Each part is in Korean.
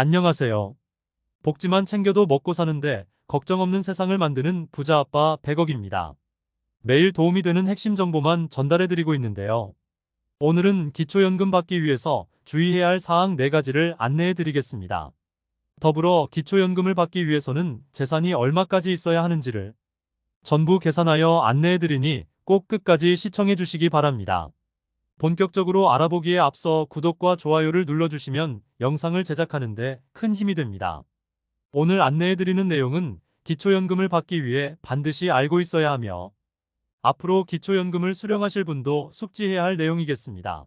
안녕하세요. 복지만 챙겨도 먹고 사는데 걱정 없는 세상을 만드는 부자 아빠 100억입니다. 매일 도움이 되는 핵심 정보만 전달해드리고 있는데요. 오늘은 기초연금 받기 위해서 주의해야 할 사항 4가지를 안내해드리겠습니다. 더불어 기초연금을 받기 위해서는 재산이 얼마까지 있어야 하는지를 전부 계산하여 안내해드리니 꼭 끝까지 시청해주시기 바랍니다. 본격적으로 알아보기에 앞서 구독과 좋아요를 눌러주시면 영상을 제작하는데 큰 힘이 됩니다. 오늘 안내해드리는 내용은 기초연금을 받기 위해 반드시 알고 있어야 하며 앞으로 기초연금을 수령하실 분도 숙지해야 할 내용이겠습니다.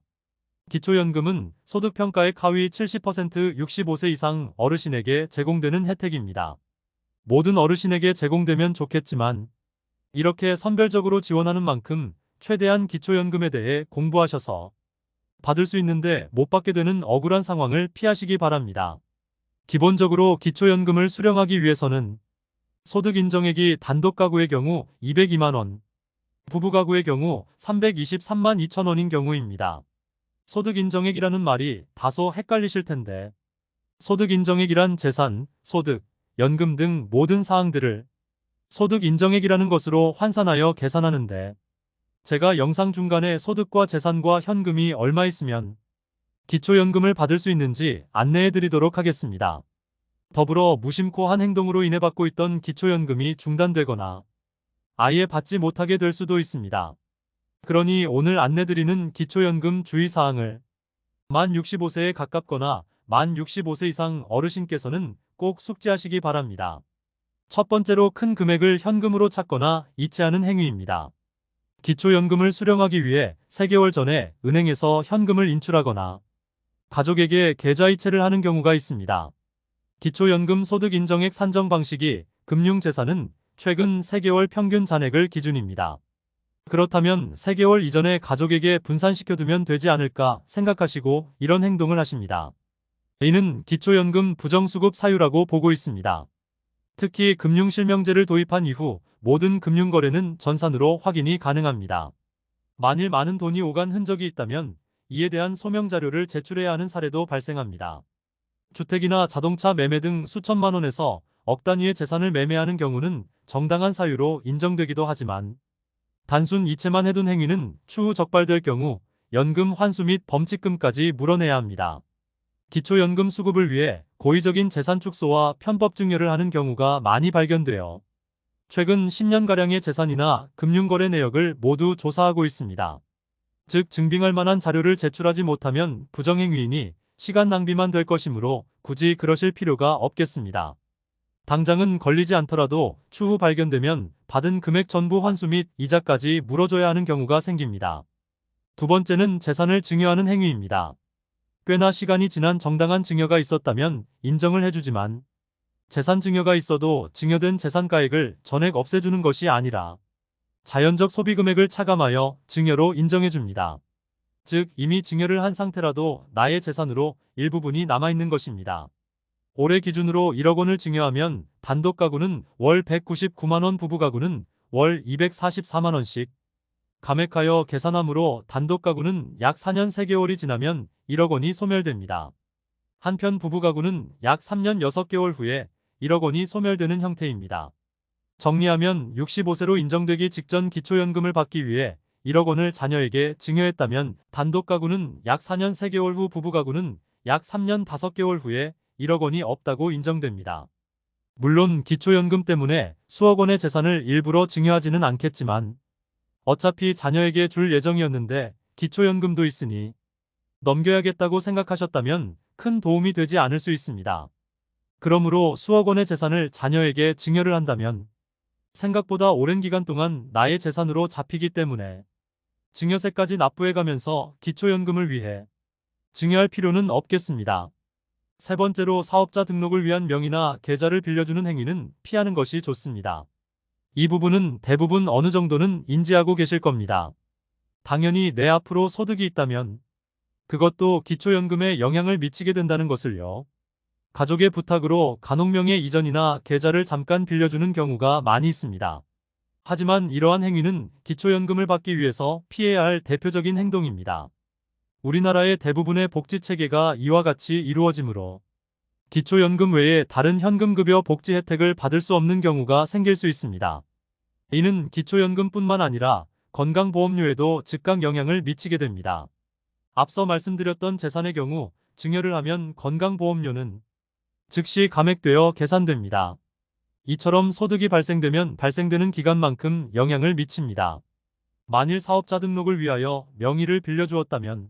기초연금은 소득평가액 하위 70% 65세 이상 어르신에게 제공되는 혜택입니다. 모든 어르신에게 제공되면 좋겠지만 이렇게 선별적으로 지원하는 만큼 최대한 기초연금에 대해 공부하셔서 받을 수 있는데 못 받게 되는 억울한 상황을 피하시기 바랍니다. 기본적으로 기초연금을 수령하기 위해서는 소득 인정액이 단독 가구의 경우 202만 원, 부부 가구의 경우 323만 2천 원인 경우입니다. 소득 인정액이라는 말이 다소 헷갈리실 텐데 소득 인정액이란 재산, 소득, 연금 등 모든 사항들을 소득 인정액이라는 것으로 환산하여 계산하는데 제가 영상 중간에 소득과 재산과 현금이 얼마 있으면 기초연금을 받을 수 있는지 안내해 드리도록 하겠습니다. 더불어 무심코 한 행동으로 인해 받고 있던 기초연금이 중단되거나 아예 받지 못하게 될 수도 있습니다. 그러니 오늘 안내드리는 기초연금 주의사항을 만 65세에 가깝거나 만 65세 이상 어르신께서는 꼭 숙지하시기 바랍니다. 첫 번째로 큰 금액을 현금으로 찾거나 이체하는 행위입니다. 기초연금을 수령하기 위해 3개월 전에 은행에서 현금을 인출하거나 가족에게 계좌이체를 하는 경우가 있습니다. 기초연금 소득 인정액 산정 방식이 금융재산은 최근 3개월 평균 잔액을 기준입니다. 그렇다면 3개월 이전에 가족에게 분산시켜두면 되지 않을까 생각하시고 이런 행동을 하십니다. 이는 기초연금 부정수급 사유라고 보고 있습니다. 특히 금융실명제를 도입한 이후 모든 금융거래는 전산으로 확인이 가능합니다. 만일 많은 돈이 오간 흔적이 있다면 이에 대한 소명자료를 제출해야 하는 사례도 발생합니다. 주택이나 자동차 매매 등 수천만 원에서 억 단위의 재산을 매매하는 경우는 정당한 사유로 인정되기도 하지만 단순 이체만 해둔 행위는 추후 적발될 경우 연금 환수 및 범칙금까지 물어내야 합니다. 기초연금 수급을 위해 고의적인 재산 축소와 편법 증여를 하는 경우가 많이 발견되어 최근 10년가량의 재산이나 금융거래 내역을 모두 조사하고 있습니다. 즉 증빙할 만한 자료를 제출하지 못하면 부정행위이니 시간 낭비만 될 것이므로 굳이 그러실 필요가 없겠습니다. 당장은 걸리지 않더라도 추후 발견되면 받은 금액 전부 환수 및 이자까지 물어줘야 하는 경우가 생깁니다. 두 번째는 재산을 증여하는 행위입니다. 꽤나 시간이 지난 정당한 증여가 있었다면 인정을 해주지만 재산 증여가 있어도 증여된 재산가액을 전액 없애주는 것이 아니라 자연적 소비금액을 차감하여 증여로 인정해줍니다. 즉 이미 증여를 한 상태라도 나의 재산으로 일부분이 남아있는 것입니다. 올해 기준으로 1억 원을 증여하면 단독 가구는 월 199만 원, 부부 가구는 월 244만 원씩 감액하여 계산하므로 단독 가구는 약 4년 3개월이 지나면 1억 원이 소멸됩니다. 한편 부부 가구는 약 3년 6개월 후에 1억 원이 소멸되는 형태입니다. 정리하면 65세로 인정되기 직전 기초연금을 받기 위해 1억 원을 자녀에게 증여했다면 단독 가구는 약 4년 3개월 후, 부부 가구는 약 3년 5개월 후에 1억 원이 없다고 인정됩니다. 물론 기초연금 때문에 수억 원의 재산을 일부러 증여하지는 않겠지만 어차피 자녀에게 줄 예정이었는데 기초연금도 있으니 넘겨야겠다고 생각하셨다면 큰 도움이 되지 않을 수 있습니다. 그러므로 수억 원의 재산을 자녀에게 증여를 한다면 생각보다 오랜 기간 동안 나의 재산으로 잡히기 때문에 증여세까지 납부해가면서 기초연금을 위해 증여할 필요는 없겠습니다. 세 번째로 사업자 등록을 위한 명의나 계좌를 빌려주는 행위는 피하는 것이 좋습니다. 이 부분은 대부분 어느 정도는 인지하고 계실 겁니다. 당연히 내 앞으로 소득이 있다면 그것도 기초연금에 영향을 미치게 된다는 것을요. 가족의 부탁으로 간혹명의 이전이나 계좌를 잠깐 빌려주는 경우가 많이 있습니다. 하지만 이러한 행위는 기초연금을 받기 위해서 피해야 할 대표적인 행동입니다. 우리나라의 대부분의 복지체계가 이와 같이 이루어지므로 기초연금 외에 다른 현금급여 복지 혜택을 받을 수 없는 경우가 생길 수 있습니다. 이는 기초연금뿐만 아니라 건강보험료에도 즉각 영향을 미치게 됩니다. 앞서 말씀드렸던 재산의 경우 증여를 하면 건강보험료는 즉시 감액되어 계산됩니다. 이처럼 소득이 발생되면 발생되는 기간만큼 영향을 미칩니다. 만일 사업자 등록을 위하여 명의를 빌려주었다면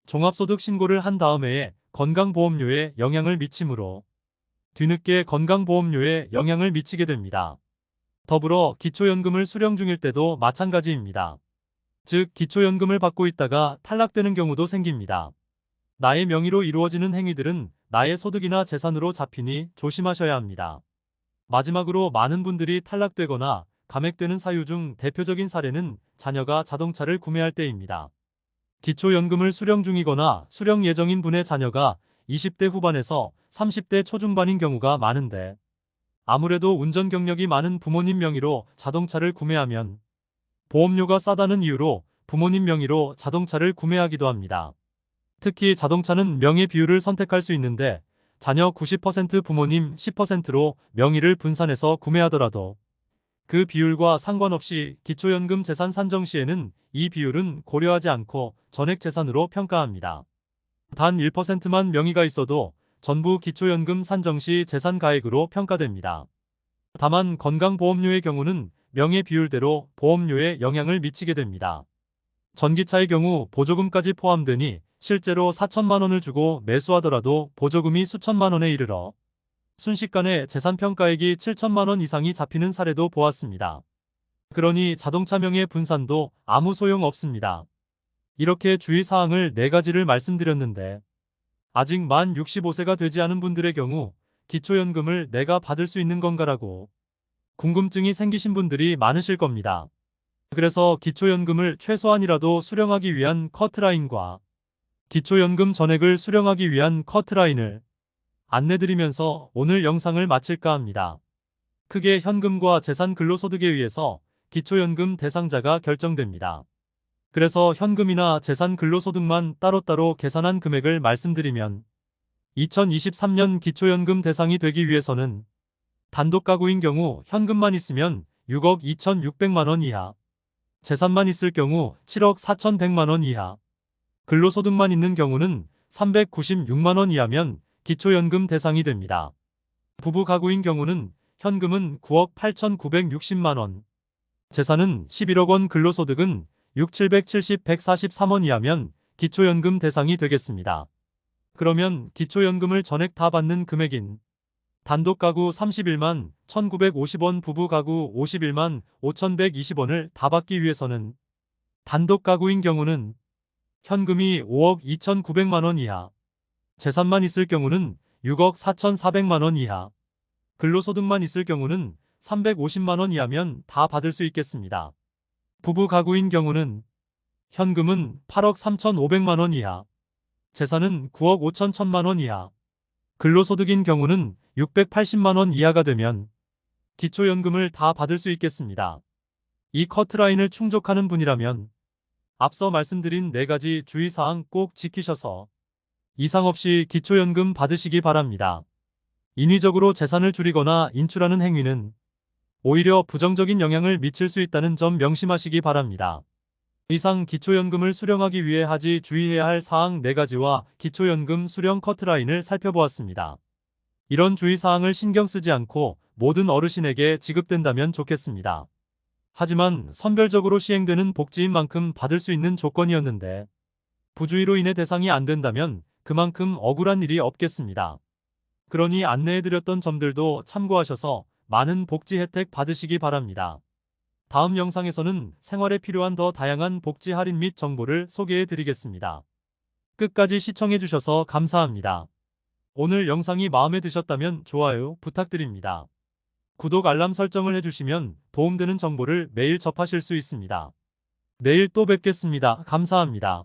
종합소득 신고를 한 다음 해에 건강보험료에 영향을 미치므로 뒤늦게 건강보험료에 영향을 미치게 됩니다. 더불어 기초연금을 수령 중일 때도 마찬가지입니다. 즉, 기초연금을 받고 있다가 탈락되는 경우도 생깁니다. 나의 명의로 이루어지는 행위들은 나의 소득이나 재산으로 잡히니 조심하셔야 합니다. 마지막으로 많은 분들이 탈락되거나 감액되는 사유 중 대표적인 사례는 자녀가 자동차를 구매할 때입니다. 기초연금을 수령 중이거나 수령 예정인 분의 자녀가 20대 후반에서 30대 초중반인 경우가 많은데 아무래도 운전 경력이 많은 부모님 명의로 자동차를 구매하면 보험료가 싸다는 이유로 부모님 명의로 자동차를 구매하기도 합니다. 특히 자동차는 명의 비율을 선택할 수 있는데 자녀 90% 부모님 10%로 명의를 분산해서 구매하더라도 그 비율과 상관없이 기초연금 재산 산정 시에는 이 비율은 고려하지 않고 전액 재산으로 평가합니다. 단 1%만 명의가 있어도 전부 기초연금 산정 시 재산 가액으로 평가됩니다. 다만 건강보험료의 경우는 명의 비율대로 보험료에 영향을 미치게 됩니다. 전기차의 경우 보조금까지 포함되니 실제로 4천만 원을 주고 매수하더라도 보조금이 수천만 원에 이르러 순식간에 재산평가액이 7천만 원 이상이 잡히는 사례도 보았습니다. 그러니 자동차 명의 분산도 아무 소용 없습니다. 이렇게 주의사항을 4가지를 말씀드렸는데 아직 만 65세가 되지 않은 분들의 경우 기초연금을 내가 받을 수 있는 건가라고 궁금증이 생기신 분들이 많으실 겁니다. 그래서 기초연금을 최소한이라도 수령하기 위한 커트라인과 기초연금 전액을 수령하기 위한 커트라인을 안내드리면서 오늘 영상을 마칠까 합니다. 크게 현금과 재산 근로소득에 의해서 기초연금 대상자가 결정됩니다. 그래서 현금이나 재산 근로소득만 따로따로 계산한 금액을 말씀드리면 2023년 기초연금 대상이 되기 위해서는 단독 가구인 경우 현금만 있으면 6억 2,600만 원 이하, 재산만 있을 경우 7억 4,100만 원 이하, 근로소득만 있는 경우는 396만 원 이하면 기초연금 대상이 됩니다. 부부 가구인 경우는 현금은 9억 8,960만 원, 재산은 11억 원, 근로소득은 143원 이하면 기초연금 대상이 되겠습니다. 그러면 기초연금을 전액 다 받는 금액인 단독 가구 31만 1,950원, 부부 가구 51만 5,120원을 다 받기 위해서는 단독 가구인 경우는 현금이 5억 2,900만 원 이하, 재산만 있을 경우는 6억 4,400만 원 이하, 근로소득만 있을 경우는 350만 원 이하면 다 받을 수 있겠습니다. 부부 가구인 경우는 현금은 8억 3,500만 원 이하, 재산은 9억 5천 1천만 원 이하, 근로소득인 경우는 680만 원 이하가 되면 기초연금을 다 받을 수 있겠습니다. 이 커트라인을 충족하는 분이라면 앞서 말씀드린 4가지 주의사항 꼭 지키셔서 이상 없이 기초연금 받으시기 바랍니다. 인위적으로 재산을 줄이거나 인출하는 행위는 오히려 부정적인 영향을 미칠 수 있다는 점 명심하시기 바랍니다. 이상 기초연금을 수령하기 위해 하지 주의해야 할 사항 4가지와 기초연금 수령 커트라인을 살펴보았습니다. 이런 주의사항을 신경 쓰지 않고 모든 어르신에게 지급된다면 좋겠습니다. 하지만 선별적으로 시행되는 복지인 만큼 받을 수 있는 조건이었는데 부주의로 인해 대상이 안 된다면 그만큼 억울한 일이 없겠습니다. 그러니 안내해드렸던 점들도 참고하셔서 많은 복지 혜택 받으시기 바랍니다. 다음 영상에서는 생활에 필요한 더 다양한 복지 할인 및 정보를 소개해드리겠습니다. 끝까지 시청해주셔서 감사합니다. 오늘 영상이 마음에 드셨다면 좋아요 부탁드립니다. 구독 알람 설정을 해주시면 도움되는 정보를 매일 접하실 수 있습니다. 내일 또 뵙겠습니다. 감사합니다.